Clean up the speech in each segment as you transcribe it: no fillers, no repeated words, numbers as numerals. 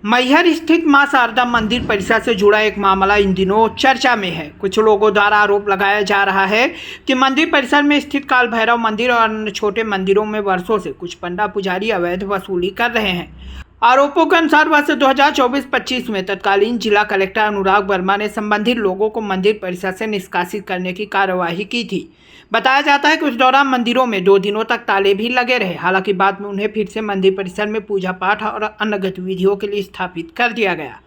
मैहर स्थित मां शारदा मंदिर परिसर से जुड़ा एक मामला इन दिनों चर्चा में है। कुछ लोगों द्वारा आरोप लगाया जा रहा है कि मंदिर परिसर में स्थित काल भैरव मंदिर और अन्य छोटे मंदिरों में वर्षों से कुछ पंडा पुजारी अवैध वसूली कर रहे हैं। आरोपों के अनुसार वर्ष 2024-25 में तत्कालीन जिला कलेक्टर अनुराग वर्मा ने संबंधित लोगों को मंदिर परिसर से निष्कासित करने की कार्यवाही की थी। बताया जाता है कि उस दौरान मंदिरों में 2 दिनों तक ताले भी लगे रहे। हालांकि बाद में उन्हें फिर से मंदिर परिसर में पूजा पाठ और अन्य गतिविधियों के लिए स्थापित कर दिया गया।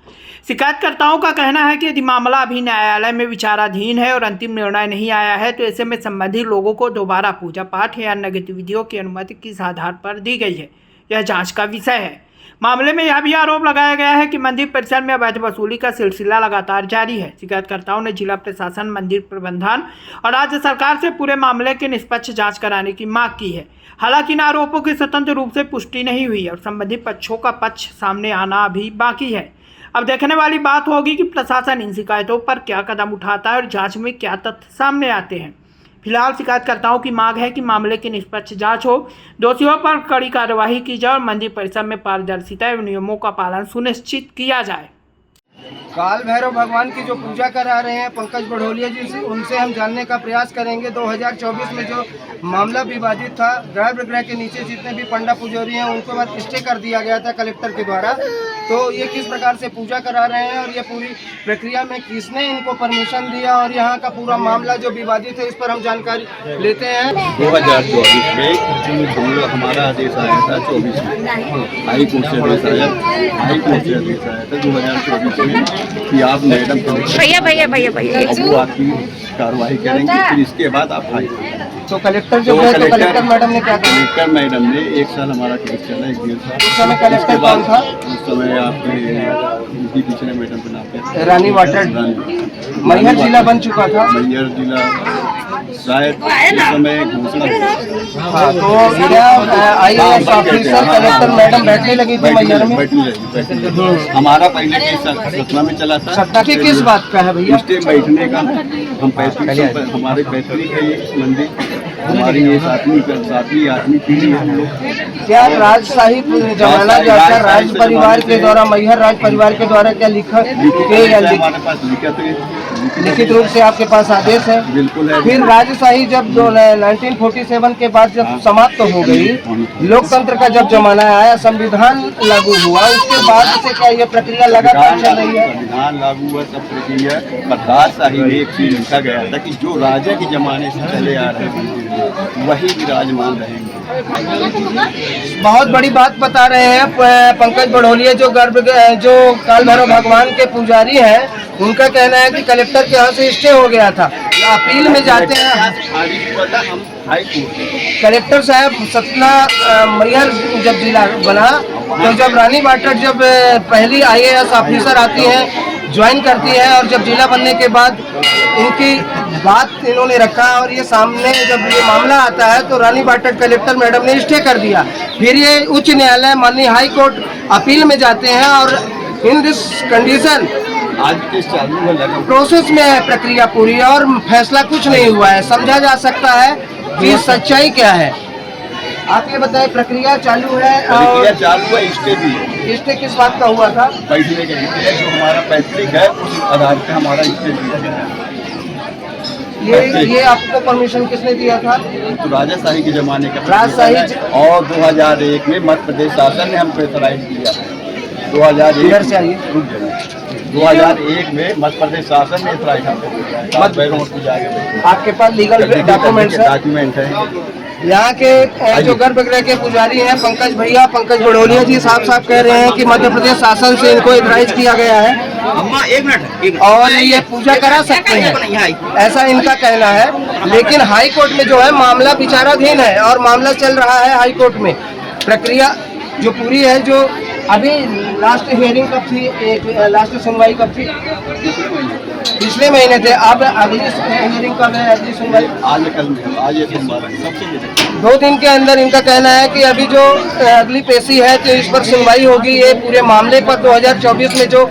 शिकायतकर्ताओं का कहना है कि यदि मामला अभी न्यायालय में विचाराधीन है और अंतिम निर्णय नहीं आया है तो ऐसे में संबंधित लोगों को दोबारा पूजा पाठ या अन्य गतिविधियों की अनुमति किस आधार पर दी गई है, यह जाँच का विषय है। मामले में यह भी आरोप लगाया गया है कि मंदिर परिसर में अवैध वसूली का सिलसिला लगातार जारी है। शिकायतकर्ताओं ने जिला प्रशासन, मंदिर प्रबंधन और राज्य सरकार से पूरे मामले की निष्पक्ष जांच कराने की मांग की है। हालांकि इन आरोपों की स्वतंत्र रूप से पुष्टि नहीं हुई और संबंधित पक्षों का पक्ष सामने आना अभी बाकी है। अब देखने वाली बात होगी कि प्रशासन इन शिकायतों पर क्या कदम उठाता है और जाँच में क्या तथ्य सामने आते हैं। फिलहाल शिकायतकर्ताओं की मांग है कि मामले की निष्पक्ष जांच हो, दोषियों पर कड़ी कार्यवाही की जाए और मंदिर परिसर में पारदर्शिता एवं नियमों का पालन सुनिश्चित किया जाए। काल भैरव भगवान की जो पूजा करा रहे हैं पंकज बढ़ोलिया जी से, उनसे हम जानने का प्रयास करेंगे। 2024 में जो मामला विवादित था, गर्भगृह के नीचे जितने भी पंडा पुजारी हैं उनको बाद स्टे कर दिया गया था कलेक्टर के द्वारा। तो ये किस प्रकार से पूजा करा रहे हैं और ये पूरी प्रक्रिया में किसने इनको परमिशन दिया और यहाँ का पूरा मामला जो विवादित है इस पर हम जानकारी लेते हैं। 2024 में हमारा आदेश आया था 24 में हाई कोर्ट से आदेश आया था 2024 में कि आप मैडम भैया वो आपकी कार्रवाई करेंगे, फिर इसके बाद आप आइए। तो कलेक्टर जो है तो कलेक्टर मैडम ने क्या किया? कलेक्टर मैडम ने 1 साल हमारा केस चला, 1 साल। उस समय कलेक्टर कौन था? उस समय आपके पिछले मैडम के नाम पे रानी वाटर मैहर जिला बन चुका था। मैहर जिला शायद उस समय घोषणा। हाँ, तो क्या IAS ऑफिसर कलेक्टर मैडम बैठने लगी थी मैहर में? हमारा पहले केस सतना में चला था। सत्ता की किस बात का है भैया? स्टे बैठने का। हम पैतृक, हमारे पैतृक है ये मंदिर, हमारी ये सातवीं पीढ़ी है हम लोग। क्या राजशाही जमाना जाता है राज परिवार के द्वारा, मैहर राज परिवार के द्वारा क्या हमारे पास लिखित रूप से आपके पास आदेश है? बिल्कुल है। फिर राजशाही जब 1947 के बाद जब समाप्त तो हो गई, लोकतंत्र का जब जमाना आया, संविधान लागू हुआ, उसके बाद से क्या ये प्रक्रिया लगातार चल रही है? संविधान लागू हुआ, सब प्रक्रिया राजशाही में एक चीज लिखा गया था कि जो राजा के जमाने से चले आ रहे हैं वही विराजमान रहेंगे। बहुत बड़ी बात बता रहे हैं पंकज बढ़ोलिया जो काल भैरव भगवान के पुजारी हैं। उनका कहना है कि कलेक्टर के यहाँ से स्टे हो गया था, अपील में जाते हैं। कलेक्टर साहब सतना मैहर जब जिला बना तो जब रानी वाटर जब पहली IAS ऑफिसर आती है, ज्वाइन करती है और जब जिला बनने के बाद इनकी बात इन्होंने रखा और ये सामने जब ये मामला आता है तो रानी वाटर कलेक्टर मैडम ने स्टे कर दिया। फिर ये उच्च न्यायालय माननीय हाई कोर्ट अपील में जाते हैं और इन दिस कंडीशन आज केस चालू है, प्रोसेस में है प्रक्रिया पूरी और फैसला कुछ नहीं हुआ है। समझा जा सकता है कि सच्चाई क्या है। आप ये बताएं, प्रक्रिया चालू है और चालू है। स्टे भी है। स्टे किस बात का हुआ था? बैठने के लिए जो हमारा पैतृक है उस आधार पे हमारा स्टे दिया है। ये आपको परमिशन किसने दिया था? तो राजशाही के जमाने का राजशाही और 2001 में मध्य प्रदेश शासन ने हमको ऑथराइज किया। 2001 से आइए 2001 में मध्य प्रदेश शासन ने ऑथराइज हमको। आपके पास लीगल डॉक्यूमेंट है। यहाँ के जो गर्भगृह के पुजारी हैं पंकज बढ़ोलिया जी साफ कह रहे हैं कि मध्य प्रदेश शासन से इनको ऑथराइज किया गया है और ये पूजा करा सकते हैं, ऐसा इनका कहना है। लेकिन हाई कोर्ट में जो है मामला विचाराधीन है और मामला चल रहा है हाई कोर्ट में। प्रक्रिया जो पूरी है, जो अभी लास्ट हियरिंग कब थी, एक लास्ट सुनवाई कब थी? पिछले महीने थे। अब अगली हियरिंग कब है? अगली सुनवाई आज 2 दिन के अंदर इनका कहना है कि अभी जो अगली पेशी है तो इस पर सुनवाई होगी। ये पूरे मामले पर 2024 में जो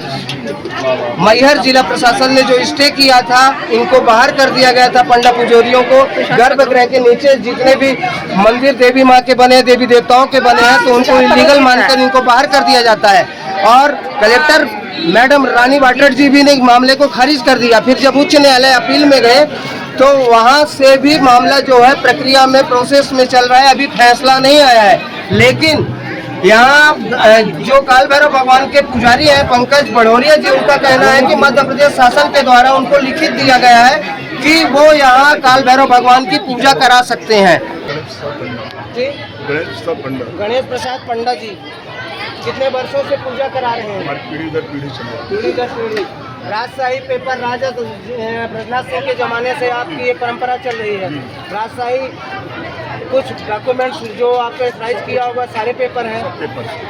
मैहर जिला प्रशासन ने जो स्टे किया था, इनको बाहर कर दिया गया था। पंडा पुजारियों को गर्भगृह के नीचे जितने भी मंदिर देवी माँ के बने, देवी देवताओं के बने हैं, तो उनको इलीगल मानकर इनको बाहर कर दिया जाता है। और कलेक्टर मैडम रानी वाटर जी भी ने मामले को खारिज कर दिया। फिर जब उच्च न्यायालय अपील में गए तो वहां से भी मामला जो है प्रक्रिया में प्रोसेस में चल रहा है, अभी फैसला नहीं आया है। लेकिन यहाँ जो काल भैरव भगवान के पुजारी हैं पंकज बढ़ोलिया जी, उनका कहना है कि मध्य प्रदेश शासन के द्वारा उनको लिखित दिया गया है कि वो यहाँ काल भैरव भगवान की पूजा करा सकते हैं। जी गणेश प्रसाद पंडा जी कितने वर्षों से पूजा करा रहे हैं? पीढ़ी दर पीढ़ी पीढ़ी दर पीढ़ी। राजशाही पेपर राजा ब्रजनाथ सिंह के जमाने से आपकी ये परंपरा चल रही है। राजशाही कुछ डॉक्यूमेंट्स जो आपने राइज किया होगा सारे पेपर हैं।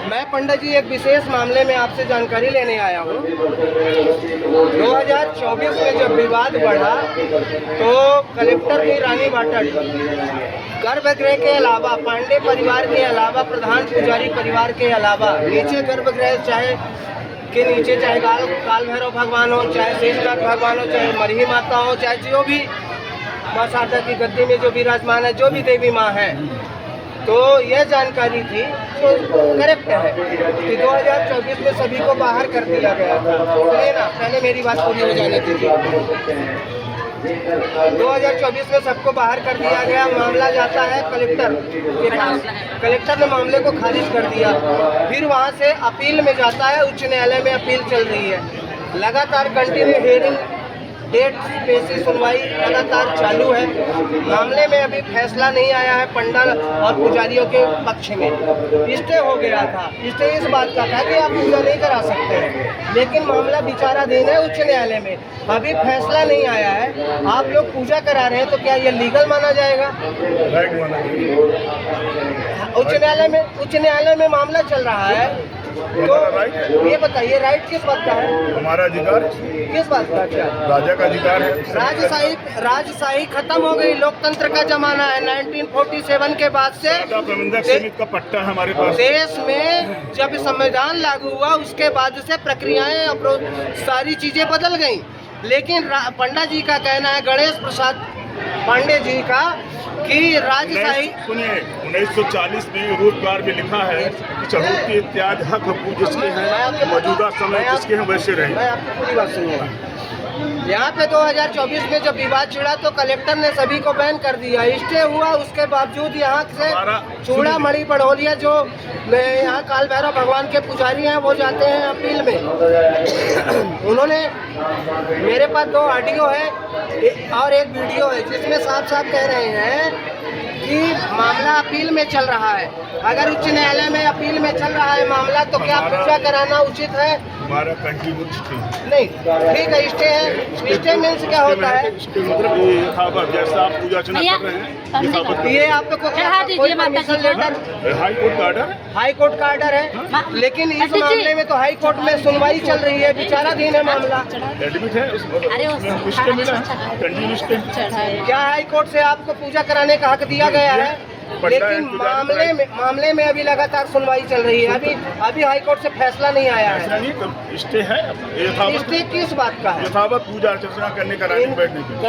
मैं पंडित जी एक विशेष मामले में आपसे जानकारी लेने आया हूँ। 2024 में जब विवाद बढ़ा तो कलेक्टर की रानी वाटर गर्भगृह के अलावा पांडे परिवार के अलावा प्रधान पुजारी परिवार के अलावा नीचे गर्भगृह चाहे काल भैरव भगवान हो, चाहे शेषनाग भगवान हो, चाहे मरही माता हो, चाहे जो भी माँ शारदा की गद्दी में जो विराजमान है, जो भी देवी माँ है, तो यह जानकारी थी तो करेक्ट है कि 2024 में सभी को बाहर कर दिया गया था। सुनिए ना, पहले मेरी बात पूरी हो जाने दीजिए। 2024 में सबको बाहर कर दिया गया। मामला जाता है कलेक्टर के पास, कलेक्टर ने मामले को खारिज कर दिया। फिर वहां से अपील में जाता है, उच्च न्यायालय में अपील चल रही है। लगातार कंटिन्यू हियरिंग डेट पेशी सुनवाई लगातार चालू है। मामले में अभी फैसला नहीं आया है पंडाल और पुजारियों के पक्ष में। स्टे हो गया था। स्टे इस बात का था कि आप पूजा नहीं करा सकते हैं, लेकिन मामला विचाराधीन है उच्च न्यायालय में। अभी फैसला नहीं आया है। आप लोग पूजा करा रहे हैं तो क्या ये लीगल माना जाएगा? उच्च न्यायालय में मामला चल रहा है तो ये बताइए राइट किस बात का है? हमारा अधिकार किस बात का? क्या राजा का अधिकार है? राजशाही खत्म हो गई, लोकतंत्र का जमाना है। 1947 के बाद से प्रबंधक समिति का पट्टा है हमारे पास। देश में जब संविधान लागू हुआ उसके बाद से प्रक्रियाएं सारी चीजें बदल गई। लेकिन पंडा जी का कहना है, गणेश प्रसाद पांडे जी का, कि राजशाही सुनिए 1940 में रूपकार में लिखा है कि चढ़ौती इत्यादि हक जिसके हैं मौजूदा समय जिसके हैं वैसे रहे। मैं आपकी पूरी बात सुनूंगा। यहाँ पे 2024 में जब विवाद छिड़ा तो कलेक्टर ने सभी को बैन कर दिया। स्टे हुआ, उसके बावजूद यहाँ से चूड़ामणि बढ़ोलिया जो यहाँ काल भैरव भगवान के पुजारी हैं वो जाते हैं अपील में। उन्होंने मेरे पास 2 ऑडियो है और एक वीडियो है जिसमें साफ साफ कह रहे हैं कि मामला अपील में चल रहा है। अगर उच्च न्यायालय में अपील में चल रहा है मामला तो क्या पूजा कराना उचित है? हमारा कंटिन्यू नहीं, ठीक है, स्टे है। स्टे मीन्स क्या होता है? मतलब जैसा आप पूजा अर्चना कर रहे हैं ये आप लोग को कोई परमिशन लेटर हाई कोर्ट का ऑर्डर, हाई कोर्ट का ऑर्डर है। लेकिन इस मामले में तो हाई कोर्ट में सुनवाई चल रही है, विचाराधीन है मामला। एडमिट है उसमें स्टे मिला है, कंटिन्यू स्टे। क्या हाई कोर्ट से आपको पूजा कराने का हक दिया गया है? लेकिन मामले में अभी लगातार सुनवाई चल रही है। अभी हाई कोर्ट से फैसला नहीं आया है। स्टे है, स्टे किस बात का है? यथावत पूजा अर्चना करने का बैठने के